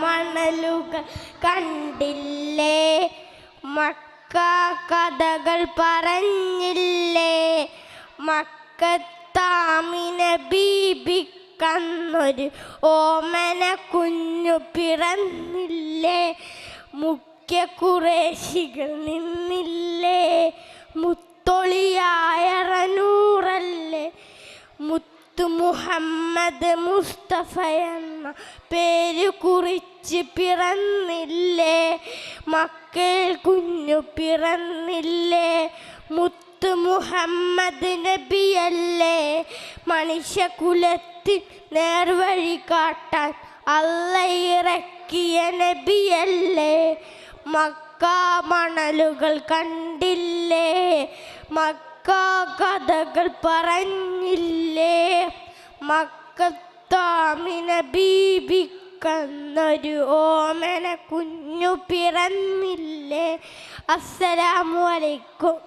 മണലുകൾ കണ്ടില്ലേ, മക്ക കഥകൾ പറഞ്ഞില്ലേ, മക്കത്താമിന ബീബിക്കന്നൊരു ഓമന കുഞ്ഞു പിറന്നില്ലേ, മുഖ്യ ഖുറൈശികൾ നിന്നില്ലേ, മുത്തൊളിയായ റനൂറല്ലേ, മുത്തു മുഹമ്മദ് മുസ്തഫ എന്ന പേര് കുറിച്ച് പിറന്നില്ലേ, മക്കൾ കുഞ്ഞു പിറന്നില്ലേ, മുത്തു മുഹമ്മദ് നബിയല്ലേ, മനുഷ്യകുലത്തിൽ നേർവഴി കാട്ടാൻ അല്ലാഹ് ഇറക്കിയ നബിയല്ലേ, മക്ക മണലുകൾ കണ്ടില്ലേ, മക്ക കഥകൾ പറഞ്ഞില്ലേ, മക്കത്താമിന ബീബിക്കന്നൊരു ഓമന കുഞ്ഞു പിറന്നില്ലേ. അസ്സലാമു അലൈക്കും.